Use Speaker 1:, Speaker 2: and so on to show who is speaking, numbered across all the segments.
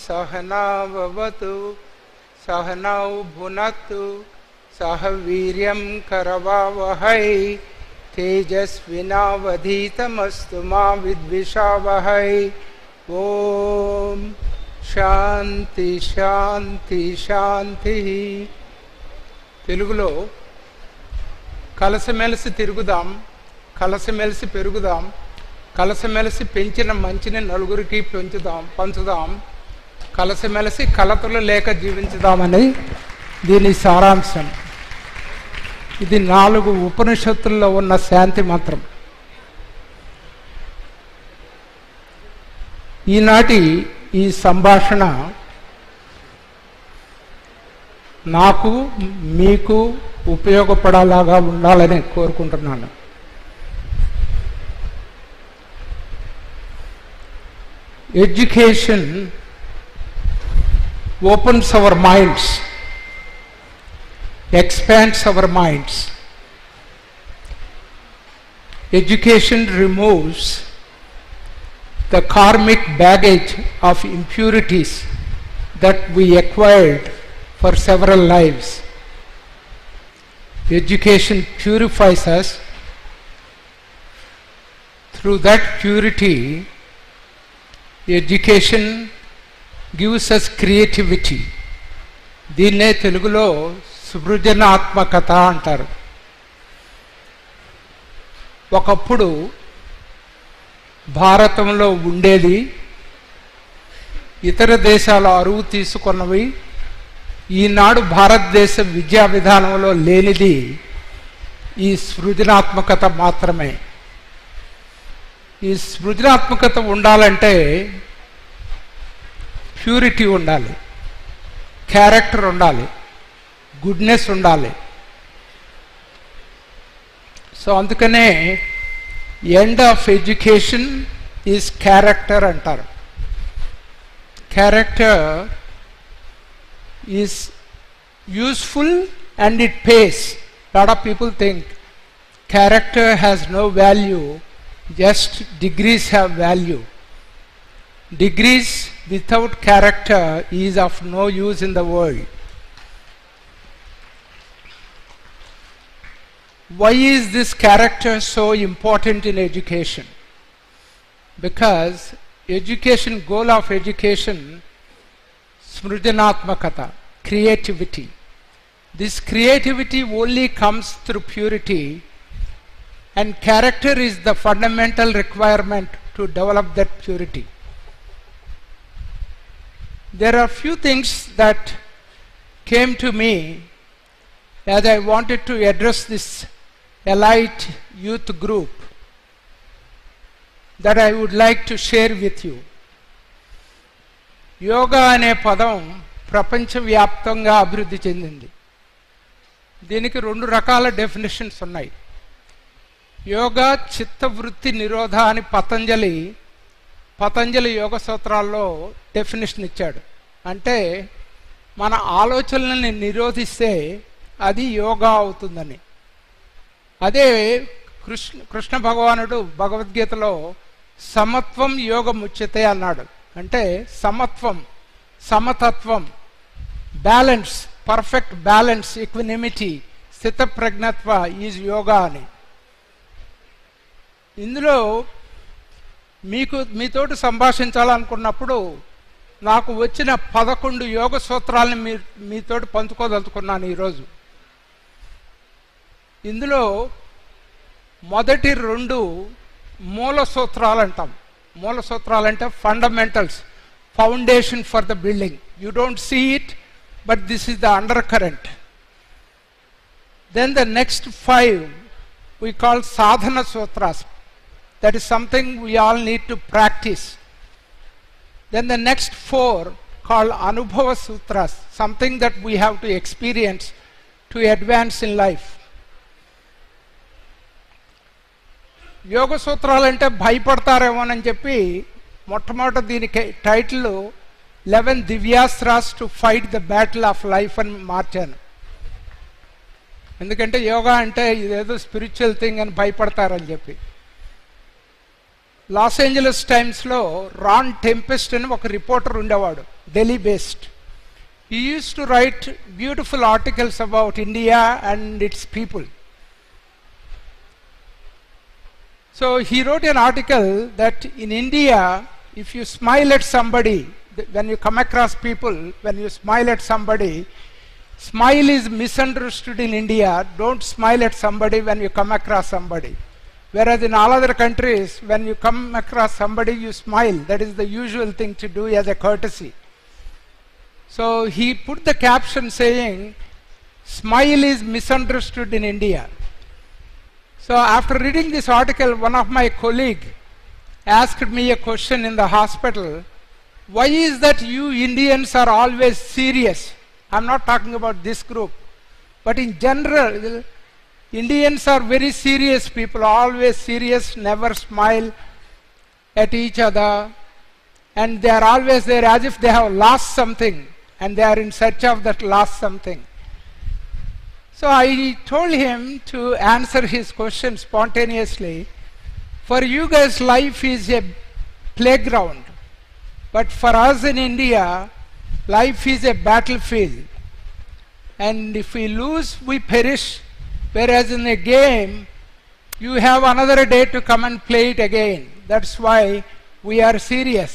Speaker 1: सहनाववतु सहनौ भुनक्तु सह वीर्यं करवावहै तेजस्विनावधीतमस्तु मा विद्विषावहै। ओम శాంతి శాంతి శాంతి. తెలుగులో కలసమెలిసి తిరుగుదాం, కలసమెలిసి పెరుగుదాం, కలసమెలిసి పెంచిన మంచిని నలుగురికి పంచుదాం, కలసమెలిసి కలతలు లేక జీవించుదామని దీని సారాంశం. ఇది 4 ఉపనిషత్తుల్లో ఉన్న శాంతి మంత్రం. ఈనాటి ఈ సంభాషణ నాకు మీకు ఉపయోగపడేలాగా ఉండాలని కోరుకుంటున్నాను. Education opens our minds, expands our minds. Education removes the karmic baggage of impurities that we acquired for several lives. Education purifies us. Through that purity, education gives us creativity. దీన్నే తెలుగులో సృజనాత్మకత అంటారు. ఒకప్పుడు భారతంలో ఉండేది, ఇతర దేశాల అరువు తీసుకున్నవి, ఈనాడు భారతదేశ విద్యా విధానంలో లేనిది ఈ సృజనాత్మకత మాత్రమే. ఈ సృజనాత్మకత ఉండాలంటే ప్యూరిటీ ఉండాలి, క్యారెక్టర్ ఉండాలి, గుడ్నెస్ ఉండాలి. సో అందుకనే end of education is character అంటారు. Character is useful and it pays. Lot of people think character has no value, just degrees have value. Degrees without character is of no use in the world. Why is this character so important in education? Because goal of education, smrujanatmakata, creativity. This creativity only comes through purity, and character is the fundamental requirement to develop that purity. There are few things that came to me as I wanted to address this elite youth group that I would like to share with you. Yoga అనే పదం ప్రపంచవ్యాప్తంగా అభివృద్ధి చెందింది. దీనికి 2 రకాల definitions ఉన్నాయి. యోగా చిత్తవృత్తి నిరోధ అని పతంజలి యోగ సూత్రాల్లో definition ఇచ్చాడు. అంటే మన ఆలోచనల్ని నిరోధిస్తే అది యోగా అవుతుందని. అదే కృష్ణ భగవానుడు భగవద్గీతలో సమత్వం యోగముచ్యతే అన్నాడు. అంటే సమత్వం, సమతత్వం, బ్యాలెన్స్, పర్ఫెక్ట్ బ్యాలెన్స్, ఈక్వినిమిటీ, స్థితప్రజ్ఞత్వ ఈజ్ యోగా అని. ఇందులో మీతోటి సంభాషించాలనుకున్నప్పుడు నాకు వచ్చిన 11 యోగ సూత్రాలని మీతోటి పంచుకోదలుచుకున్నాను ఈరోజు. ఇందులో మొదటి 2 మూల సూత్రాలు అంటాం. మూల సూత్రాలు అంటే fundamentals, foundation for the building. You don't see it, but this is the under current. Then the next 5 we call sadhana sutras. That is something we all need to practice. Then the next 4 called Anubhava Sutras, something that we have to experience to advance in life. యోగ సూత్రాలంటే భయపడతారేమోనని చెప్పి మొట్టమొదట దీనికి title 11 దివ్యాస్త్రాస్ to fight the battle of life అని మార్చాను. ఎందుకంటే యోగా అంటే ఇదేదో స్పిరిచువల్ థింగ్ అని భయపడతారని చెప్పి. లాస్ ఏంజలస్ టైమ్స్లో రాన్ టెంపెస్ట్ అని ఒక రిపోర్టర్ ఉండేవాడు, Delhi based. He used to write beautiful articles about India and its people. So he wrote an article that in India, if you smile at somebody, when you come across people, when you smile at somebody, smile is misunderstood in India. Don't smile at somebody when you come across somebody. Whereas in all other countries, when you come across somebody, you smile. That is the usual thing to do as a courtesy. So he put the caption saying, smile is misunderstood in India. So after reading this article, one of my colleagues asked me a question in the hospital, why is that you Indians are always serious? I'm not talking about this group, but in general, Indians are very serious people, always serious, never smile at each other, and they are always there as if they have lost something and they are in search of that lost something. So I told him to answer his question spontaneously. For you guys, life is a playground, but for us in India, life is a battlefield, and if we lose, we perish. Whereas in a game, you have another day to come and play it again. That's why we are serious.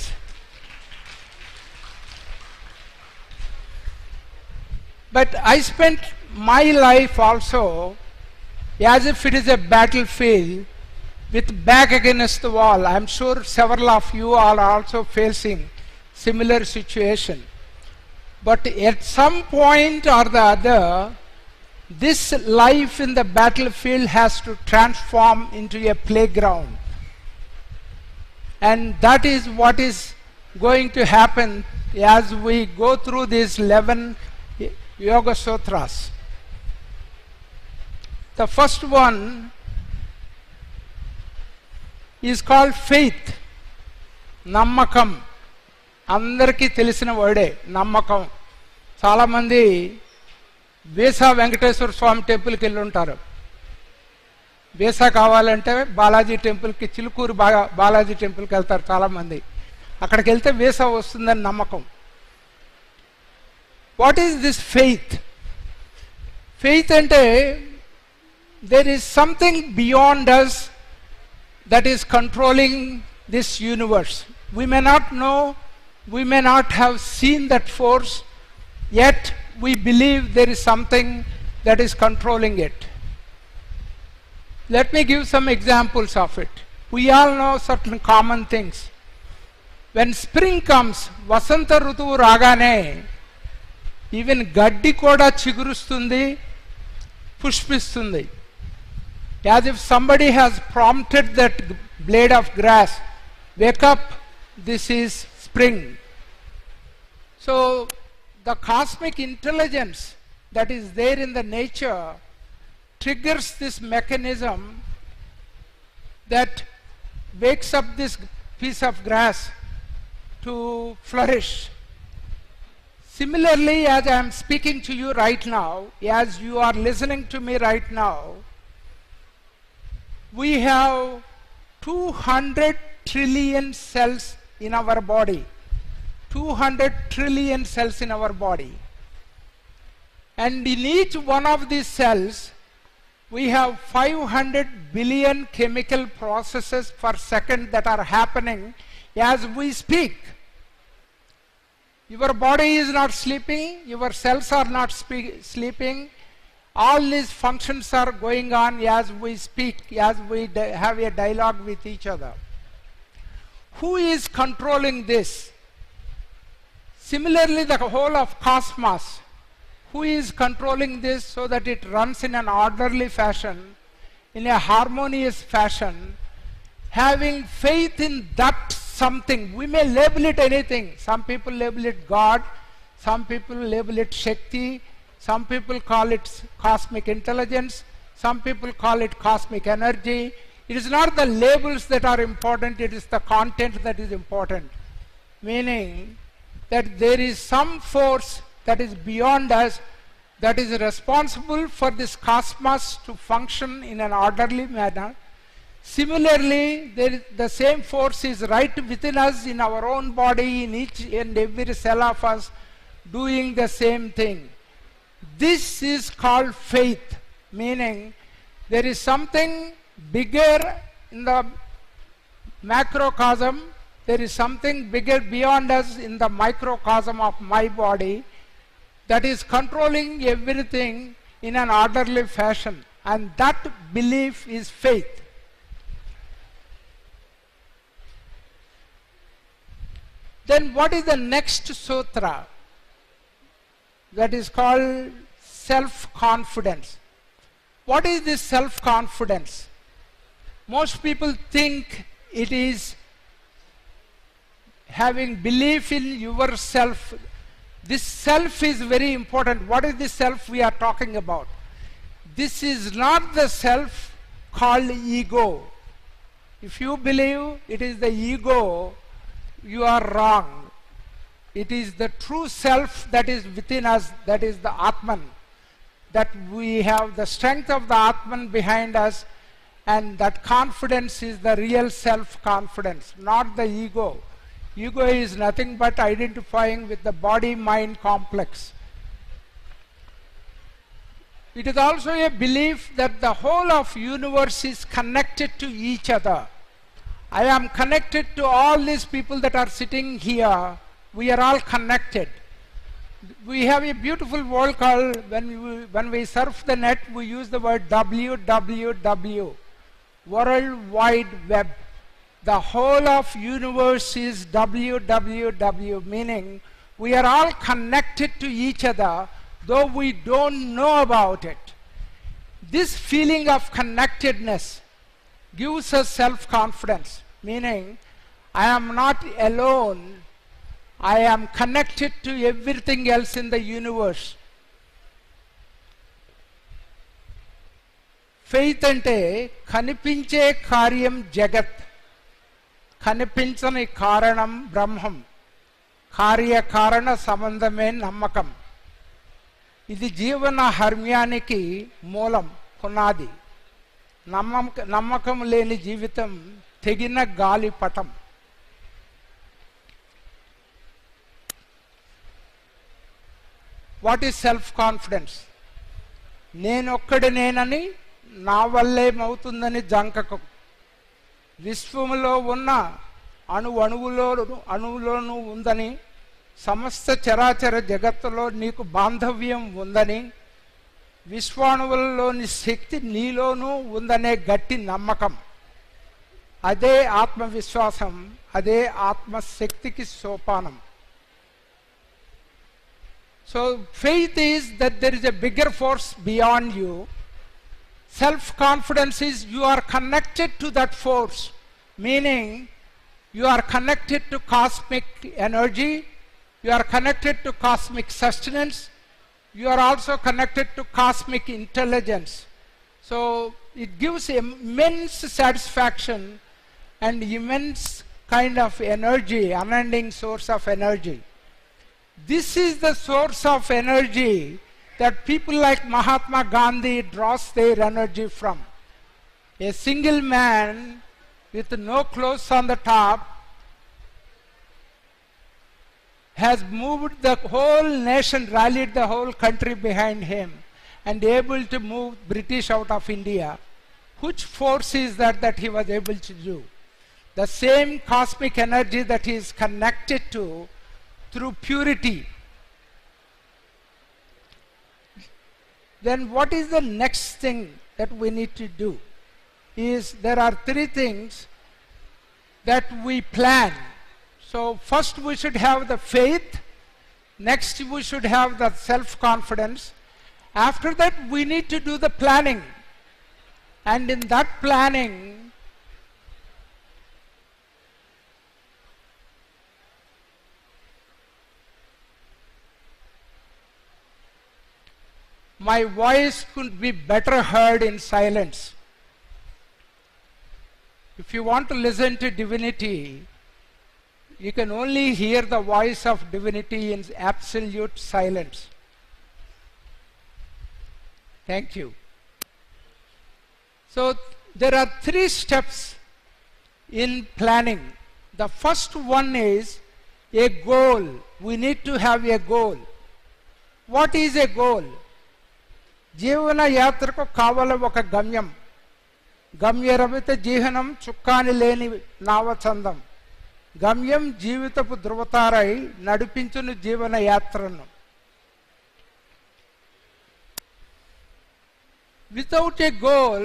Speaker 1: But I spent my life also as if it is a battlefield with back against the wall. I'm sure several of you are also facing similar situation. But at some point or the other, this life in the battlefield has to transform into a playground. And that is what is going to happen as we go through these 11 Yoga Sutras. The first one is called faith. నమ్మకం అందరికీ తెలిసిన వర్డే నమ్మకం. చాలామంది వేసా వెంకటేశ్వర స్వామి టెంపుల్కి వెళ్ళి ఉంటారు. వేసా కావాలంటే బాలాజీ టెంపుల్కి, చిలుకూరు బాలాజీ టెంపుల్కి వెళ్తారు చాలామంది. అక్కడికి వెళ్తే వేసా వస్తుందని నమ్మకం. What is this faith? Faith ante there is something beyond us that is controlling this universe. We may not know, we may not have seen that force, yet we believe there is something that is controlling it. Let me give some examples of it. We all know certain common things. When spring comes, Vasanta Rutuvu ragane, even గడ్డి కూడా చిగురుస్తుంది, పుష్పిస్తుంది. As if somebody has prompted that blade of grass, wake up, this is spring. So the cosmic intelligence that is there in the nature triggers this mechanism that wakes up this piece of grass to flourish. Similarly, as I am speaking to you right now, as you are listening to me right now, we have 200 trillion cells in our body. 200 trillion cells in our body. And in each one of these cells, we have 500 billion chemical processes per second that are happening as we speak. Your body is not sleeping, your cells are not sleeping. All these functions are going on as we speak, as we have a dialogue with each other. Who is controlling this? Similarly, the whole of cosmos. Who is controlling this so that it runs in an orderly fashion, in a harmonious fashion? Having faith in that something. We may label it anything. Some people label it God, some people label it Shakti, some people call it cosmic intelligence, some people call it cosmic energy. It is not the labels that are important, it is the content that is important. Meaning that there is some force that is beyond us, that is responsible for this cosmos to function in an orderly manner, Similarly, the same force is right within us, in our own body, in each and every cell of us, doing the same thing. This is called faith, meaning there is something bigger in the macrocosm, there is something bigger beyond us in the microcosm of my body that is controlling everything in an orderly fashion, and that belief is faith. Then what is the next sutra? That is called self-confidence. What is this self-confidence? Most people think it is having belief in yourself. This self is very important. What is this self we are talking about? This is not the self called ego. If you believe it is the ego, you are wrong. It is the true self that is within us, that is the Atman. That we have the strength of the Atman behind us, and that confidence is the real self-confidence, not the ego. Ego is nothing but identifying with the body-mind complex. It is also a belief that the whole of universe is connected to each other. I am connected to all these people that are sitting here. We are all connected. We have a beautiful word called, when we surf the net, we use the word WWW, World Wide Web. The whole of universe is WWW, meaning we are all connected to each other, though we don't know about it. This feeling of connectedness gives us self-confidence, meaning I am not alone, I am connected to everything else in the universe. Faith ante kanipinche karyam jagat, కనిపించని కారణం బ్రహ్మం, కార్యకారణ సంబంధమే నమ్మకం. ఇది జీవన హర్మ్యానికి మూలం, పునాది. నమ్మకం లేని జీవితం తెగిన గాలిపటం. What is self confidence? నేనొక్కడినేనని, నా వల్లేమవుతుందని జంకకం. విశ్వములో ఉన్న అణువులోనూ ఉందని, సమస్త చరాచర జగత్తులో నీకు బాంధవ్యం ఉందని, విశ్వాణువులలోని శక్తి నీలోనూ ఉందనే గట్టి నమ్మకం. అదే ఆత్మవిశ్వాసం, అదే ఆత్మశక్తికి సోపానం. So faith is that there is a bigger force beyond you. Self-confidence is you are connected to that force, meaning you are connected to cosmic energy, you are connected to cosmic sustenance, you are also connected to cosmic intelligence. So it gives immense satisfaction and immense kind of energy, unending source of energy. This is the source of energy that people like Mahatma Gandhi draws their energy from. A single man with no clothes on the top has moved the whole nation, rallied the whole country behind him, and able to move British out of India. Which force is that he was able to do? The same cosmic energy that he is connected to through purity. Then what is the next thing that we need to do? Is there are three things that we plan. So first we should have the faith, next we should have the self-confidence. After that we need to do the planning, and in that planning my voice could be better heard in silence. If you want to listen to divinity, you can only hear the voice of divinity in absolute silence. Thank you. So there are 3 steps in planning. The first one is a goal. We need to have a goal. What is a goal? జీవన యాత్రకు కావల ఒక గమ్యం. గమ్యరమిత జీవనం చుక్కాని లేని నావచందం. గమ్యం జీవితపు ధృవతారై నడిపించును జీవన యాత్రను. Without a goal,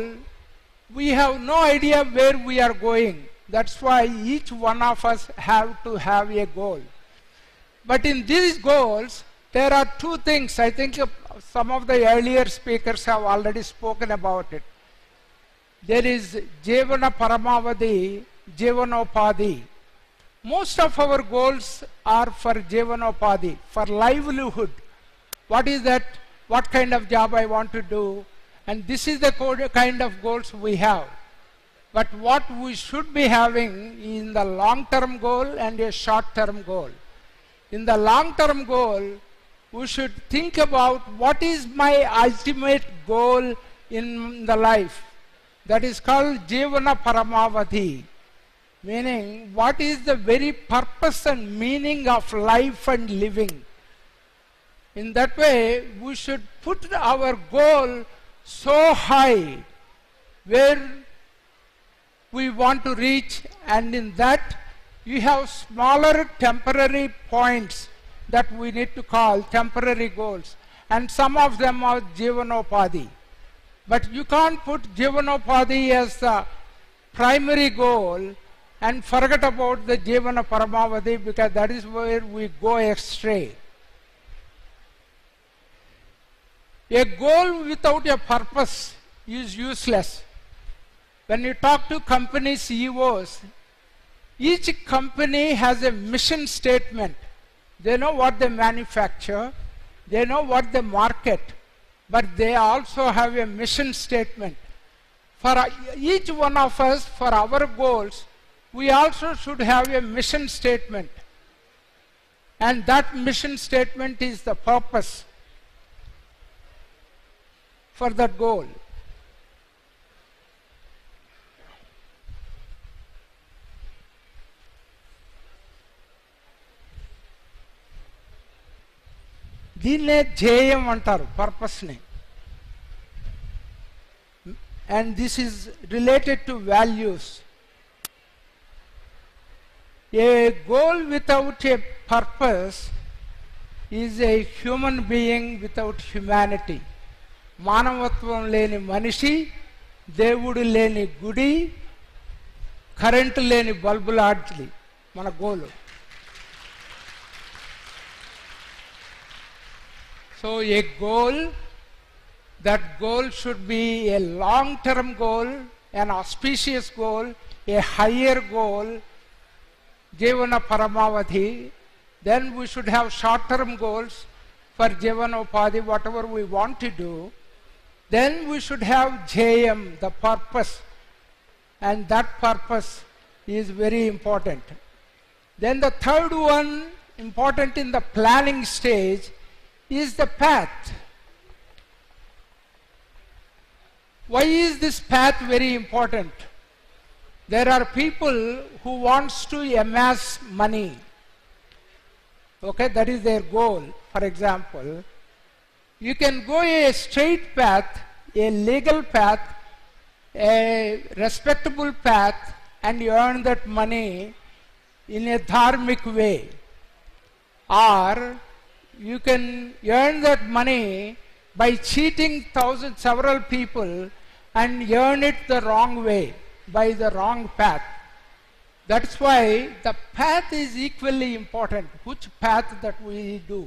Speaker 1: we have no idea where we are going. That's why each one of us have to have a goal. But in these goals, there are 2 things. I think some of the earlier speakers have already spoken about it. There is Jivana Paramavadi, Jivanopadi. Most of our goals are for Jivanopadi, for livelihood. What is that? What kind of job I want to do? And this is the kind of goals we have. But what we should be having is the long-term goal and a short-term goal. In the long-term goal, we should think about what is my ultimate goal in the life. That is called Jivana Paramavadi, meaning what is the very purpose and meaning of life and living. In that way, we should put our goal so high where we want to reach, and in that you have smaller temporary points that we need to call temporary goals, and some of them are Jivanopadi. But you can't put Jivanopadi as the primary goal and forget about the Jivana Paramavadi, because that is where we go astray. A goal without a purpose is useless. When you talk to company CEOs, each company has a mission statement. They know what they manufacture, they know what they market, but they also have a mission statement. For each one of us, for our goals, we also should have a mission statement. And that mission statement is the purpose for that goal. దీన్నే ధ్యేయం అంటారు, పర్పస్ని. And this is related to values. A goal without a purpose is a human being without humanity. మానవత్వం లేని మనిషి, దేవుడు లేని గుడి, కరెంటు లేని బల్బులాంటిది మన గోలు. So a goal, that goal should be a long-term goal, an auspicious goal, a higher goal, Jivana Paramavadi. Then we should have short-term goals for Jivanopadi, whatever we want to do. Then we should have Jayam, the purpose, and that purpose is very important. Then the third one, important in the planning stage, is the path. Why is this path very important? There are people who wants to amass money. Okay, that is their goal. For example, you can go a straight path, a legal path, a respectable path, and you earn that money in a dharmic way. Or you can earn that money by cheating several people and earn it the wrong way, by the wrong path. That's why the path is equally important, which path that we do.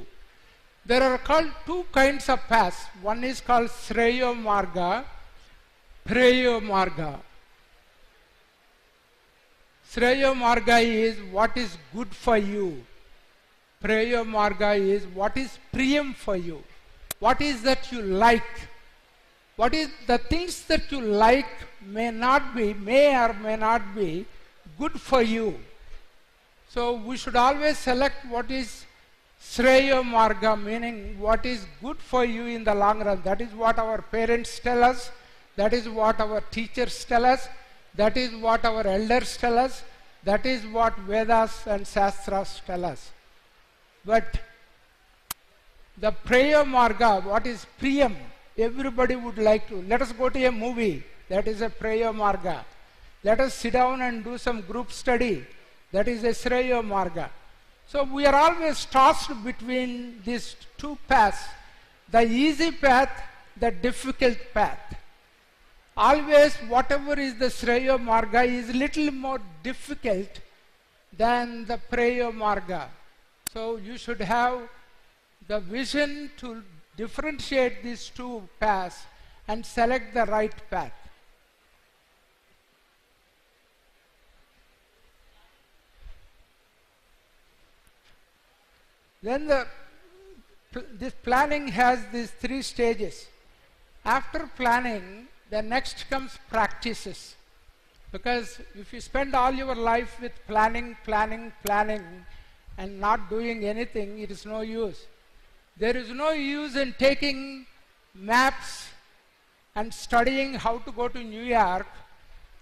Speaker 1: There are called 2 kinds of paths. One is called Sreyo Marga, Preyo Marga. Sreyo Marga is what is good for you. Preyo Marga is what is priyam for you. What is that you like? What is the things that you like may or may not be good for you. So we should always select what is Sreyo Marga, meaning what is good for you in the long run. That is what our parents tell us. That is what our teachers tell us. That is what our elders tell us. That is what Vedas and Shastras tell us. But the prayer marga, what is priyam? Everybody would like to. Let us go to a movie. That is a prayer marga. Let us sit down and do some group study. That is a Shreya marga. So we are always tossed between these two paths. The easy path, the difficult path. Always whatever is the Shreya marga is little more difficult than the prayer marga. So you should have the vision to differentiate these two paths and select the right path. Then this planning has these three stages. After planning, the next comes practices. Because if you spend all your life with planning, and not doing anything, it is no use. There is no use in taking maps and studying how to go to New York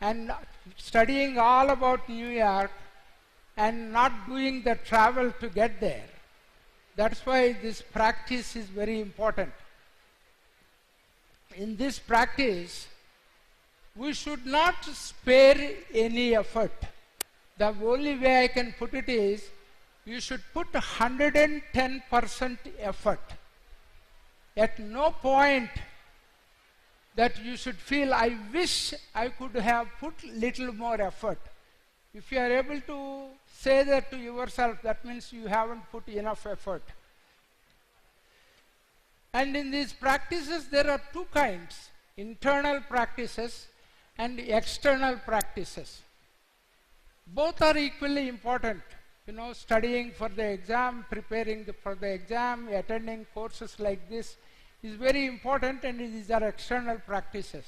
Speaker 1: and studying all about New York and not doing the travel to get there. That's why this practice is very important. In this practice, we should not spare any effort. The only way I can put it is, you should put 110% effort. At no point that you should feel, I wish I could have put little more effort. If you are able to say that to yourself, that means you haven't put enough effort. And in these practices, there are two kinds: internal practices and external practices. Both are equally important. You know, studying for the exam, preparing for the exam, attending courses like this is very important, and these are external practices.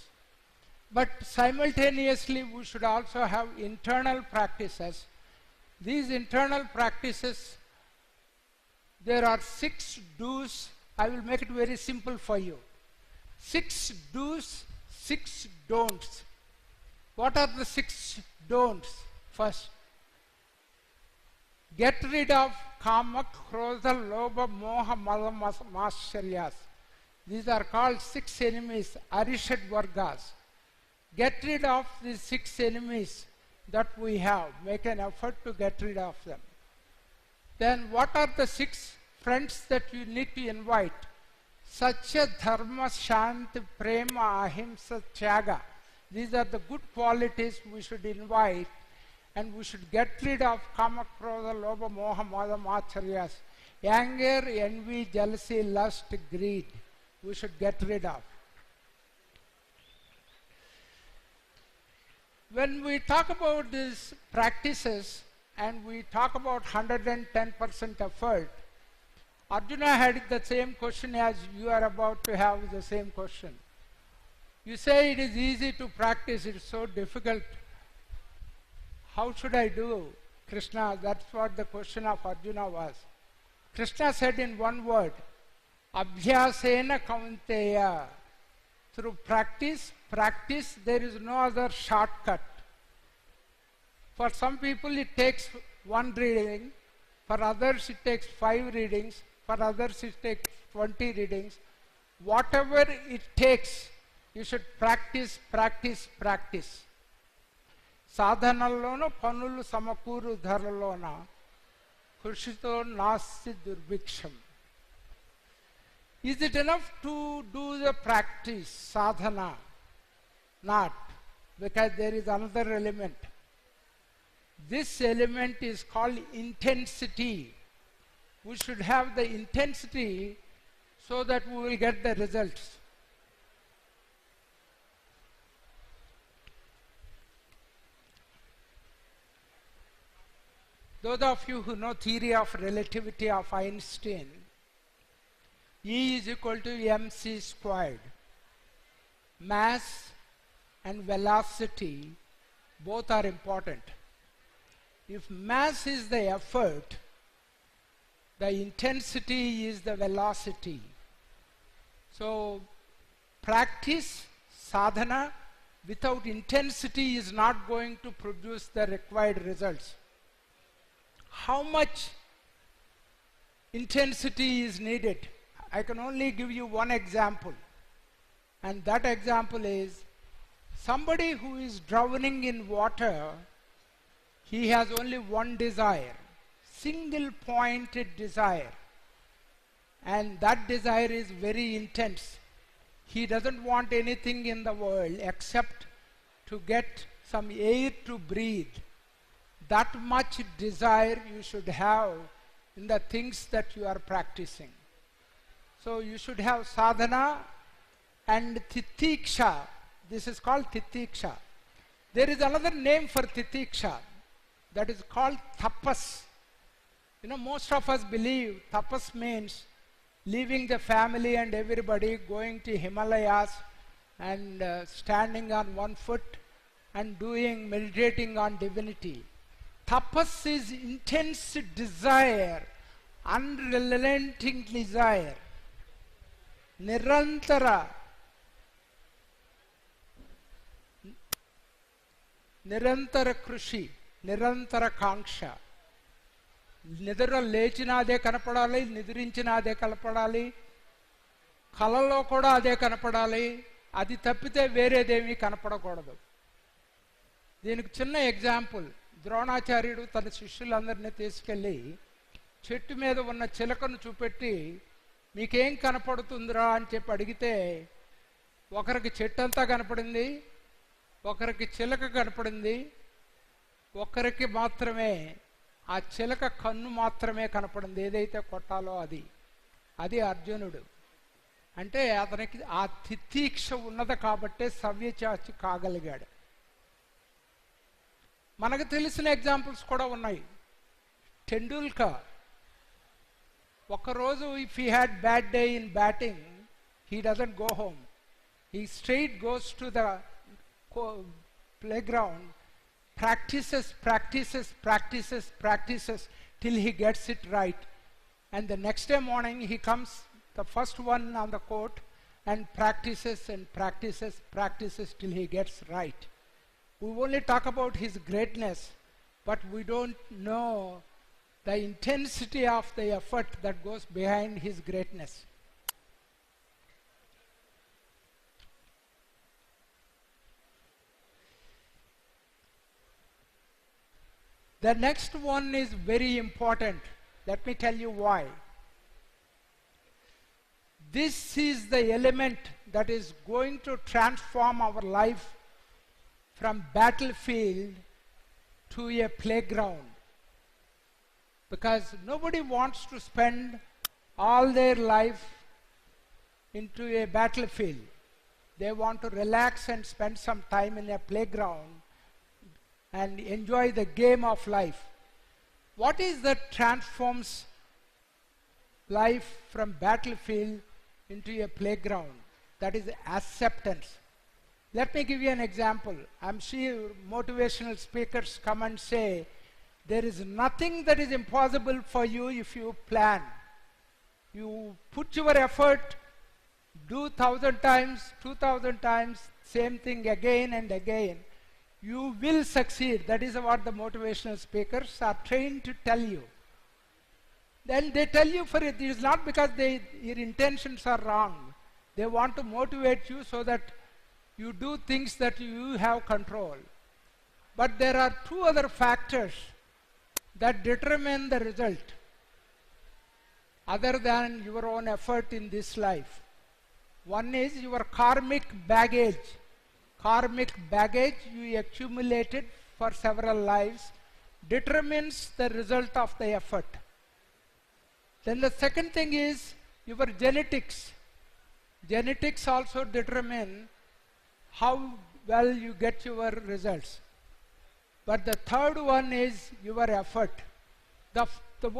Speaker 1: But simultaneously, we should also have internal practices. These internal practices, there are 6 do's. I will make it very simple for you. 6 do's, 6 don'ts. What are the 6 don'ts? First, get rid of kama, krodha, lobha, moha, mala, matsyaryas. These are called 6 enemies, arishad vargas. Get rid of these 6 enemies that we have. Make an effort to get rid of them. Then what are the 6 friends that you need to invite? Satya, dharma, shanti, prema, ahimsa, tyaga. These are the good qualities we should invite, and we should get rid of kama, krodha, lobha, moha, mada, matsyaryas. Anger, envy, jealousy, lust, greed. We should get rid of. When we talk about these practices and we talk about 110% effort, Arjuna had the same question as you are about to have the same question. You say it is easy to practice, it is so difficult. How should I do? Krishna, that's what the question of Arjuna was. Krishna said in one word, Abhyasena kaunteya. Through practice, there is no other shortcut. For some people it takes 1 reading, for others it takes 5 readings, for others it takes 20 readings. Whatever it takes, you should practice. Sadhanallona panulu samakuru dharalona kushito nasti durbhiksham. Is it enough to do the practice, sadhana? Not, because there is another element. This element is called intensity. We should have the intensity so that we will get the results. Those of you who know theory of relativity of Einstein, E is equal to mc squared. Mass and velocity both are important. If mass is the effort, the intensity is the velocity. So practice, sadhana without intensity is not going to produce the required results. How much intensity is needed? I can only give you one example, and that example is somebody who is drowning in water. He has only one desire, single pointed desire, and that desire is very intense. He doesn't want anything in the world except to get some air to breathe. That much desire you should have in the things that you are practicing. So you should have sadhana and titiksha. This is called titiksha. There is another name for titiksha, that is called tapas. Most of us believe tapas means leaving the family and everybody, going to Himalayas and standing on one foot and meditating on divinity. Tapas is intense desire, unrelenting desire, nirantara krushi, nirantara kanksha. నిద్ర లేచినా అదే కనపడాలి, నిద్రించినా అదే కనపడాలి, కలలో కూడా అదే కనపడాలి. అది తప్పితే వేరేదేమీ కనపడకూడదు. దీనికి చిన్న ఎగ్జాంపుల్, ద్రోణాచార్యుడు తన శిష్యులందరినీ తీసుకెళ్ళి చెట్టు మీద ఉన్న చిలకను చూపెట్టి మీకేం కనపడుతుందిరా అని చెప్పి అడిగితే ఒకరికి చెట్టు అంతా కనపడింది, ఒకరికి చిలక కనపడింది, ఒకరికి మాత్రమే ఆ చిలక కన్ను మాత్రమే కనపడింది, ఏదైతే కొట్టాలో అది అర్జునుడు. అంటే అతనికి ఆ తితీక్ష ఉన్నది కాబట్టే సవ్యచాచి కాగలిగాడు. మనకు తెలిసిన ఎగ్జాంపుల్స్ కూడా ఉన్నాయి. టెండూల్కర్ ఒకరోజు if he had bad day in batting, he doesn't go home, he straight goes to the playground, practices till he gets it right, and the next day morning he comes the first one on the court and practices till he gets right. We only talk about his greatness, but we don't know the intensity of the effort that goes behind his greatness. The next one is very important. Let me tell you why. This is the element that is going to transform our life from battlefield to a playground. Because nobody wants to spend all their life into a battlefield. They want to relax and spend some time in a playground and enjoy the game of life. What is that transforms life from battlefield into a playground? That is acceptance. Let me give you an example. I'm sure motivational speakers come and say, there is nothing that is impossible for you if you plan. You put your effort, do 1,000 times, 2,000 times, same thing again and again. You will succeed. That is what the motivational speakers are trained to tell you. Then they tell you for it is not because your intentions are wrong. They want to motivate you so that you do things that you have control. But there are two other factors that determine the result other than your own effort in this life. One is your karmic baggage. Karmic baggage you accumulated for several lives determines the result of the effort. Then the second thing is your genetics. Genetics also determine how well you get your results. But the third one is your effort. The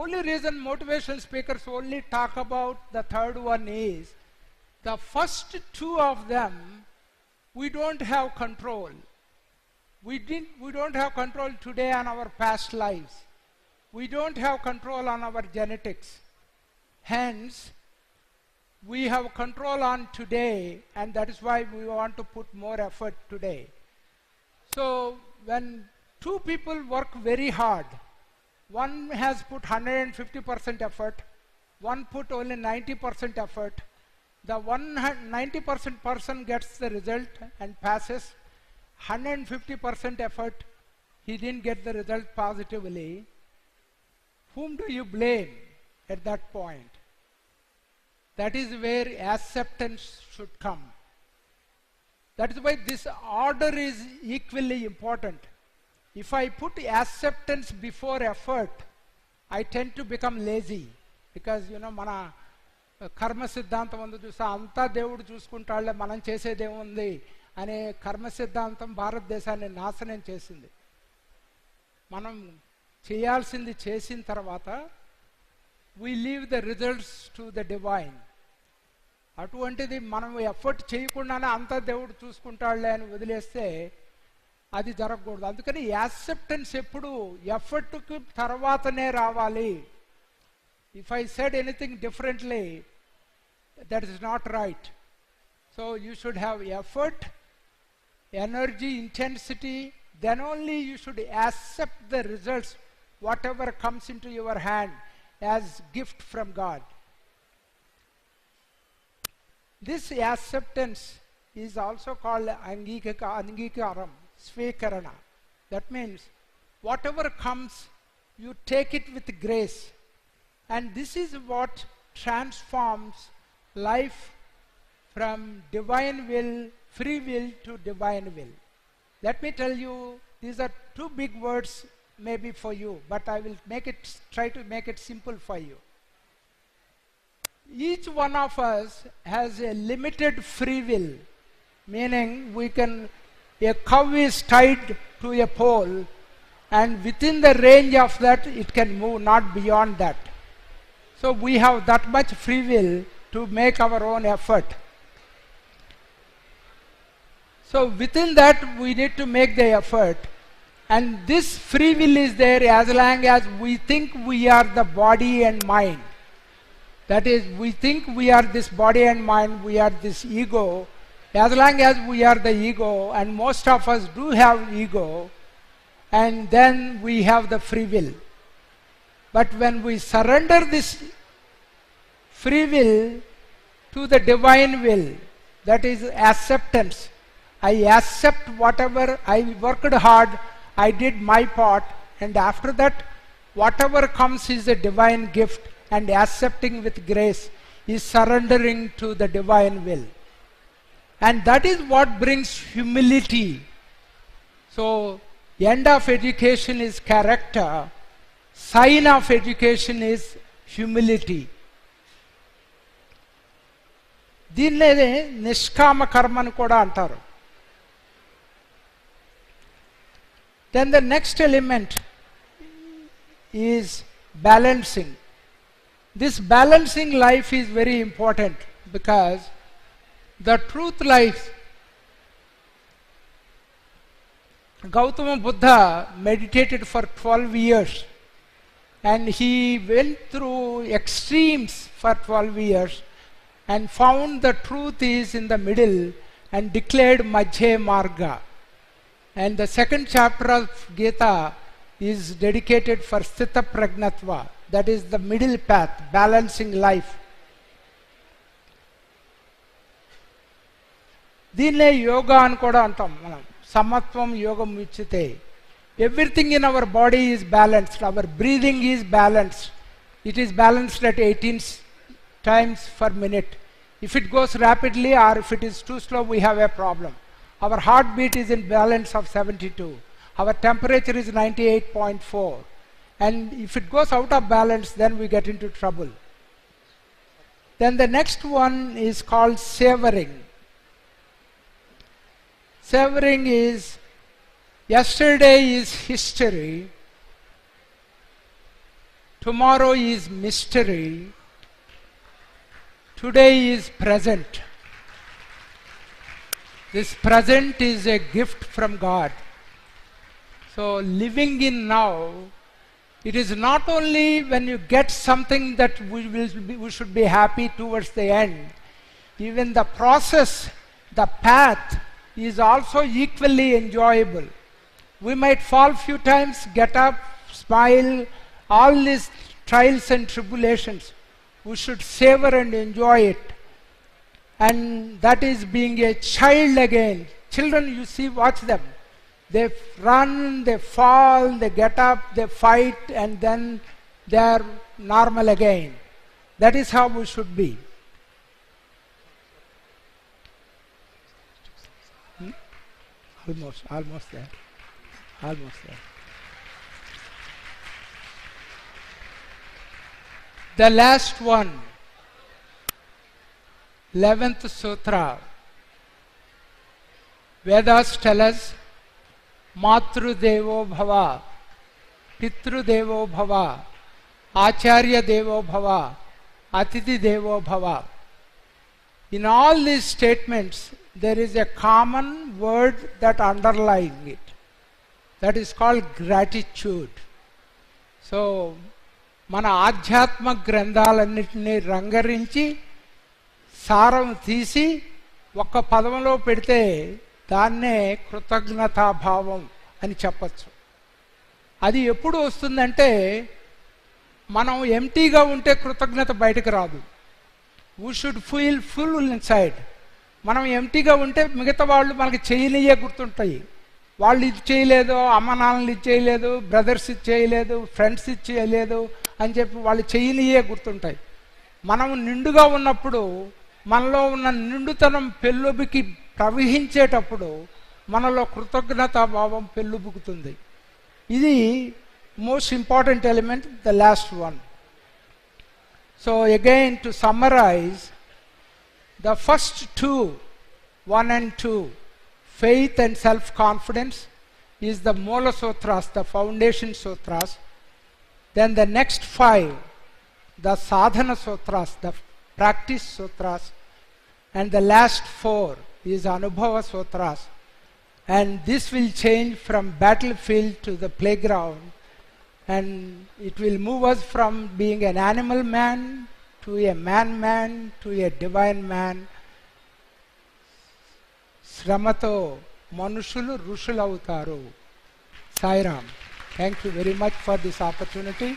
Speaker 1: only reason motivational speakers only talk about the third one is the first two of them we don't have control. We don't have control today on our past lives. We don't have control on our genetics. Hence, we have control on today, and that is why we want to put more effort today. So when two people work very hard, one has put 150% effort, one put only 90% effort, the 90% person gets the result and passes. 150% effort, he didn't get the result positively. Whom do you blame at that point? That is where acceptance should come. That is why this order is equally important. If I put acceptance before effort, I tend to become lazy. Because, మన కర్మ సిద్ధాంతం ఉంది చూసా, అంతా దేవుడు చూసుకుంటాడులే, మనం చేసేదేముంది అనే కర్మ సిద్ధాంతం భారతదేశాన్ని నాశనం చేసింది. మనం చేయాల్సింది చేసిన తర్వాత we leave the results to the divine. అటువంటిది మనం ఎఫర్ట్ చేయకుండానే అంతా దేవుడు చూసుకుంటాడులే అని వదిలేస్తే అది జరగకూడదు. అందుకని యాక్సెప్టెన్స్ ఎప్పుడు ఎఫర్ట్కి తర్వాతనే రావాలి. If I said anything differently, that is not right. So you should have effort, energy, intensity, then only you should accept the results, whatever comes into your hand as gift from God. This acceptance is also called angikaram, svekarana. That means whatever comes, you take it with grace. And this is what transforms life from divine will, free will, to divine will. Let me tell you, these are two big words maybe for you, but I will try to make it simple for you. Each one of us has a limited free will, meaning a cow is tied to a pole, and within the range of that it can move, not beyond that. So we have that much free will to make our own effort. So within that we need to make the effort, and this free will is there as long as we think we are the body and mind. That is, we think we are this body and mind, we are this ego. As long as we are the ego, and most of us do have ego, and then we have the free will. But when we surrender this free will to the divine will, that is acceptance. I accept whatever, I worked hard, I did my part, and after that, whatever comes is a divine gift, and accepting with grace is surrendering to the divine will. And that is what brings humility. So, end of education is character, sign of education is humility. దీన్నే నిష్కామ కర్మని కూడా అంటారు. Then the next element is balancing. This balancing life is very important because the truth life, Gautama Buddha meditated for 12 years and he went through extremes for 12 years and found the truth is in the middle and declared Madhya Marga. And the second chapter of Gita is dedicated for Sthita Pragnatva, that is the middle path, balancing life. దీన్నే యోగా అని కూడా అంటాం మనం. సమత్వం యోగం ఉచ్యతే. Everything in our body is balanced. Our breathing is balanced. It is balanced at 18 times per minute. If it goes rapidly or if it is too slow, we have a problem. Our heartbeat is in balance of 72. Our temperature is 98.4. And if it goes out of balance, then we get into trouble. Then the next one is called savoring. Savoring is, yesterday is history, tomorrow is mystery, today is present. This present is a gift from God. So living in now It is not only when you get something that we should be happy towards the end. Even the process, the path is also equally enjoyable. We might fall few times, get up, smile, all these trials and tribulations. We should savor and enjoy it. And that is being a child again. Children, you see, watch them. They run, they fall, they get up, they fight, and then they are normal again. That is how we should be. Almost there. Almost there. The last one, 11th Sutra. Vedas tell us, Matru Devo Bhava, Pitru Devo Bhava, Acharya Devo Bhava, Atiti Devo Bhava. In all these statements, there is a common word that underlies it. That is called gratitude. So, మన ఆధ్యాత్మ గ్రంథాలన్నింటినీ రంగరించి సారం తీసి ఒక్క పదంలో పెడితే దాన్నే కృతజ్ఞతాభావం అని చెప్పచ్చు. అది ఎప్పుడు వస్తుందంటే మనం ఎంటీగా ఉంటే కృతజ్ఞత బయటకు రాదు. We should feel full inside. మనం ఎంటీగా ఉంటే మిగతా వాళ్ళు మనకి చేయనియే గుర్తుంటాయి. వాళ్ళు ఇది చేయలేదు, అమ్మ నాన్నలు ఇది చేయలేదు, బ్రదర్స్ ఇది చేయలేదు, ఫ్రెండ్స్ ఇది చేయలేదు అని చెప్పి వాళ్ళు చేయనియే గుర్తుంటాయి. మనం నిండుగా ఉన్నప్పుడు మనలో ఉన్న నిండుతనం పెళ్ళుబికి ప్రవహించేటప్పుడు మనలో కృతజ్ఞతాభావం పెళ్ళుబుకుతుంది. ఇది most important element, the last one. So again to summarise, the first two, 1 and 2, faith and self-confidence, is the Moola Sutras, the foundation sutras. Then the next 5, the Sadhana Sutras, the practice sutras. And the last 4 is Anubhava Sutras. And this will change from battlefield to the playground. And it will move us from being an animal man to a man to a divine man. శ్రమతో మనుషులు ఋషులు అవుతారు. Sairam. Thank you very much for this opportunity.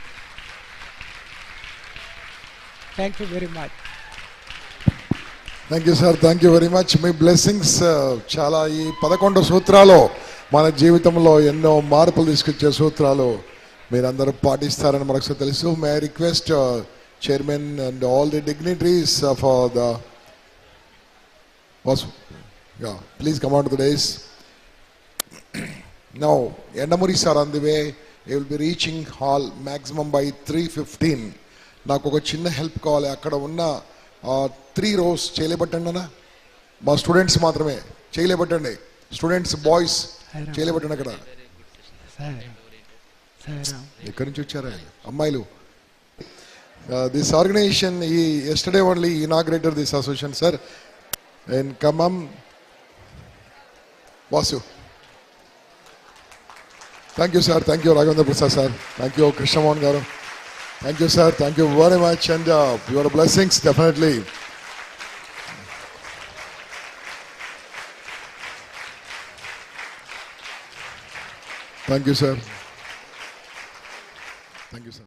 Speaker 1: Thank you very much.
Speaker 2: Thank you sir, thank you very much. Me blessings చాలా, ఈ 11 సూత్రాలు మన జీవితంలో ఎన్నో మార్పులు తీసుకొచ్చే సూత్రాలు మీరందరూ పాటిస్తారని మనకు తెలుసు. May I request Chairman and all the dignitaries for the please come on to the dais. Now Endamuri sir on the way. He will be reaching hall maximum by 3:15. నాకు ఒక చిన్న హెల్ప్ కావాలి. అక్కడ ఉన్న 3 rows చేయలేబట్టండి అన్న. మా students మాత్రమే చేయలేబట్టండి. Students boys చేయలేబట్టండి. అక్కడ ఎక్కడి నుంచి వచ్చారా అమ్మాయిలు? This organization, yesterday only inaugurated this association, sir, in Khammam. Vasu. Thank you, sir. Thank you, Raghavendra Prasad, sir. Thank you, Krishnamohan Garu. Thank you, sir. Thank you very much. And your blessings, definitely. Thank you, sir. Thank you, sir.